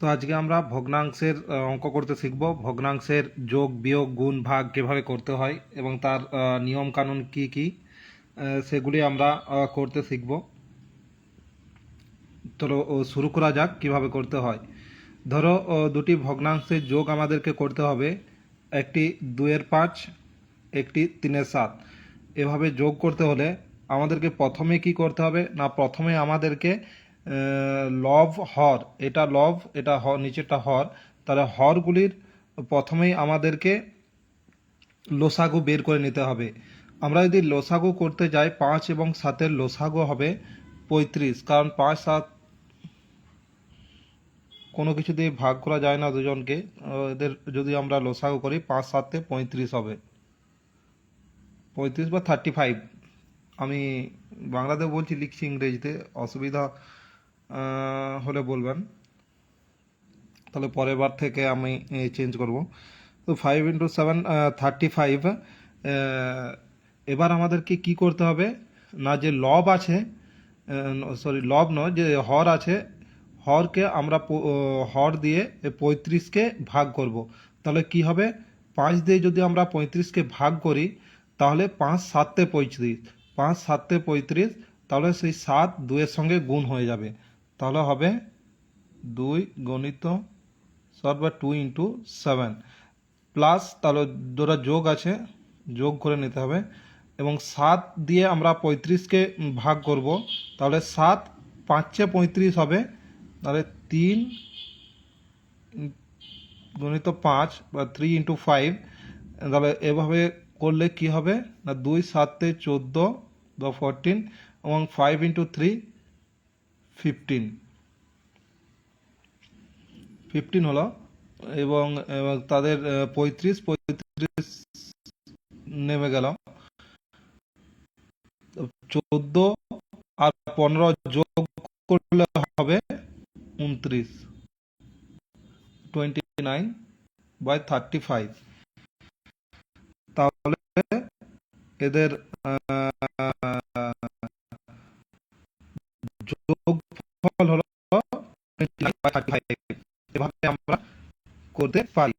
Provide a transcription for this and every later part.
তো আজকে আমরা ভগ্নাংশের অঙ্ক করতে শিখব। ভগ্নাংশের যোগ বিয়োগ গুণ ভাগ কিভাবে করতে হয় এবং তার নিয়ম কানুন কি কি সেগুলি আমরা করতে শিখব। চলো শুরু করা যাক কিভাবে করতে হয়। ধরো দুটি ভগ্নাংশের যোগ আমাদেরকে করতে হবে, একটি 2-5, একটি 3-7। এভাবে যোগ করতে হলে আমাদেরকে প্রথমে কি করতে হবে না, প্রথমে আমাদেরকে লব হর, এটা লব এটা হর, নিচেরটা হর, তাহলে হরগুলির প্রথমেই আমাদেরকে লসাগু বের করে নিতে হবে। আমরা যদি লসাগু করতে যাই 5 এবং 7-এর লসাগু হবে 35, কারণ 5-7 কোনো কিছু দিয়ে ভাগ করা যায় না দুজনকে। এদের যদি আমরা লসাগু করি 5-7-এ 35 হবে, 35 বা 35। আমি বাংলাতে বলছি, লিখছি ইংরেজিতে, অসুবিধা হলে বলবেন, তাহলে পরের বার থেকে আমি চেঞ্জ করব। তো 5 × 7 35। এবার আমাদেরকে কি করতে হবে না, যে লব আছে, সরি লব নয়, যে হর আছে, হরকে আমরা হর দিয়ে 35-কে ভাগ করব। তাহলে কি হবে, 5 দিয়ে যদি আমরা 35-কে ভাগ করি তাহলে 5-7-এ 35, 5-7-এ 35, তাহলে সেই 7 2-এর সঙ্গে গুণ হয়ে যাবে। তাহলে হবে 2 গণিত সর বা 2 × 7 প্লাস, তাহলে দুটো যোগ আছে, যোগ করে নিতে হবে, এবং 7 দিয়ে আমরা 35-কে ভাগ করব, তাহলে 7 5-এ 35 হবে, তাহলে 3 × 5 বা 3 × 5। তাহলে এভাবে করলে কি হবে না, 2 7-এ 14, 14, এবং 5 × 3 15, 15 হলো। এবং তাদের 35 35 নেমে গেল, 14 আর 15 যোগ করলে হবে 29, 29/35। তাহলে এদের যোগফল হলো 29/35। এভাবে আমরা করতে পারি।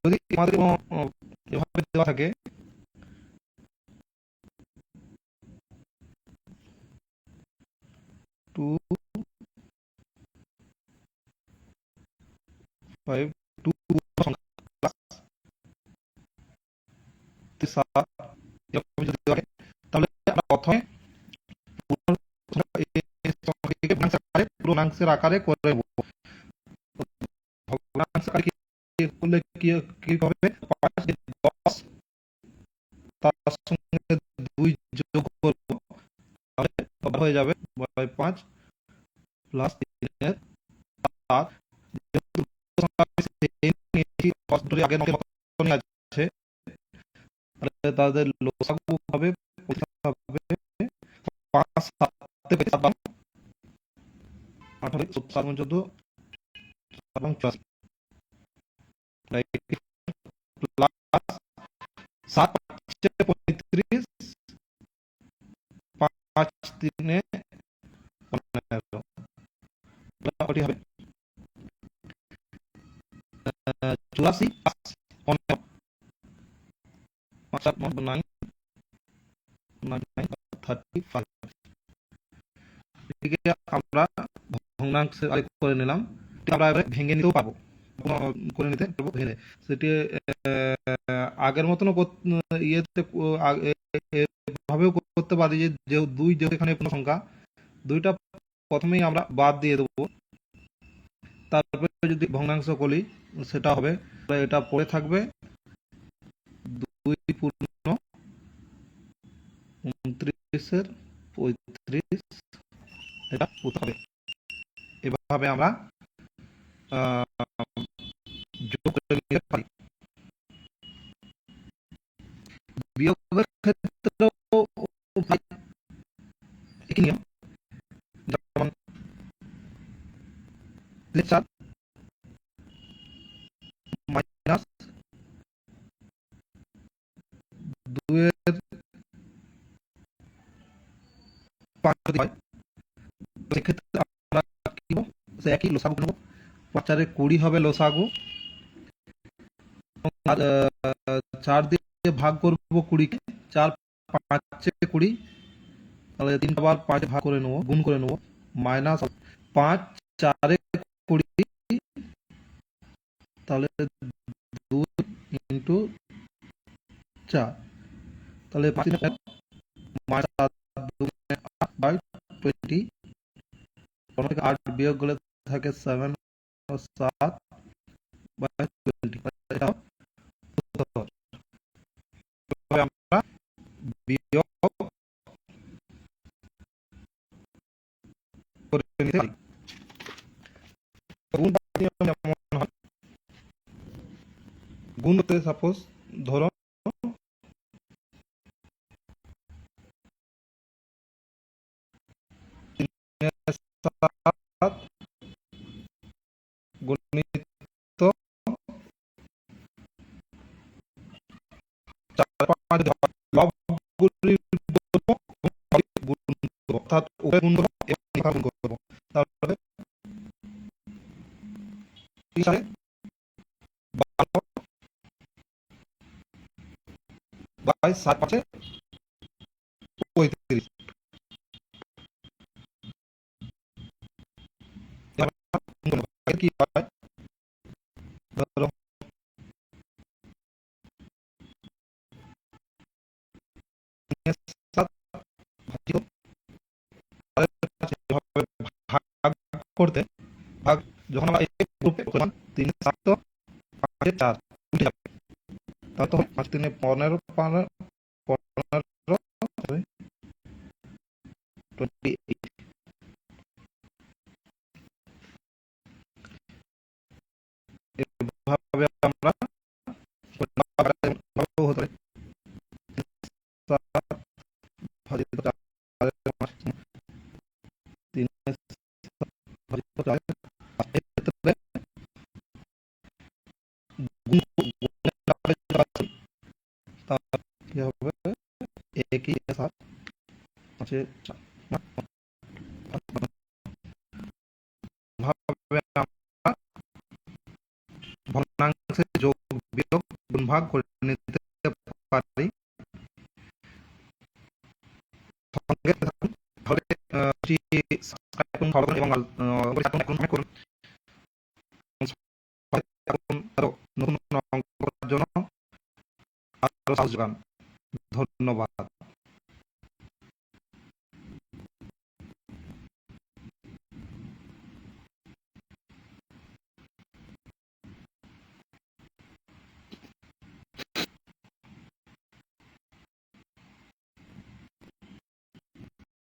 যদি আমাদের এভাবে দেওয়া থাকে 2 5 2 সংখ্যা 7, এরকম যদি দেওয়া থাকে, তাহলে আমরা প্রথমে পূর্ণাংশের আকারে করে নেব। ভগ্নাংশ আকারে করলে কি হবে, 10 তার সঙ্গে 2 যোগ করব, তাহলে হয়ে যাবে 5 প্লাস 3-7। আগের মতনই আছে, তাদের লসাগু হবে 5 7 18 14 এবং 7 35, 5 3-এ 15, ওটি হবে 84 15, 5 9 35। এদিকে আমরা ভগ্নাংশে আরেক করে নিলাম, আমরা এবারে ভেঙে নিতেও পারবো, করে নিতে পারবো ভেঙে। সেটি আগের মতনও ইয়েতে এভাবেও করতে পারি, যে যেহেতু 2 যেহেতু এখানে পূর্ণ সংখ্যা, 2টা প্রথমেই আমরা বাদ দিয়ে দেবো, তারপরে যদি ভগ্নাংশ করি সেটা হবে, এটা পড়ে থাকবে 2 পূর্ণ 29-এর 35, এটা উত্তর হবে। এভাবে আমরা যোগ করে নিতে পারি। বিয়োগের ক্ষেত্রেও একই নিয়ম, যেমন 4 মাইনাস 2-এর 5 যদি হয়, সেক্ষেত্রে আমরা কি করব, সে একই লসাগু নেব। ৫ চারে ২০ হবে লসাগু। আর ৪ দিয়ে ভাগ করবো ২০-কে, ৪ ৫ ২০, তাহলে ৩ বার ৫ ভাগ করে নেবো, গুণ করে নেবো, মাইনাস ৫ ৪ ২০, তাহলে ২ ইন্টু ৪, তাহলে ৫ মাইনাস 8/20, ৮ বিয়োগ করলে থাকে 7 ও 7/20, এটা উত্তর। আমরা বিয়োগ করে নিতে পারি। গুণ যেমন হয়, গুণ করতে সাপোজ ধরো 7 গুণিত 4/5, লবগুলি গুণ করবো, অর্থাৎ উভয় গুণ করবো এবং লেখা গুণ করবো, তাহলে 12/7/35, কি হয় ধরো 7 ভাজিত 4 ভাগ করতে, ভাগ যখন আমরা এই গ্রুপে 3 7 4 উঠে যাবে, তাহলে তখন 5 3 15 15 28, এভাবে আমরা হতে পারে 7 ভাজিত 4 3 ভাজিত 4, এক্ষেত্রে তাহলে কি হবে, একই 7 আছে 4, ভাবে আমরা ভগ্নাংশে যোগ বিয়োগ গুণ ভাগ করে নিতে পারি। সঙ্গে থাকুন, তাহলে সাবস্ক্রাইব করুন, ফলো করুন এবং কমেন্ট করুন। আরো নতুন অঙ্ক করার জন্য আরো সাহায্য করুন। ধন্যবাদ।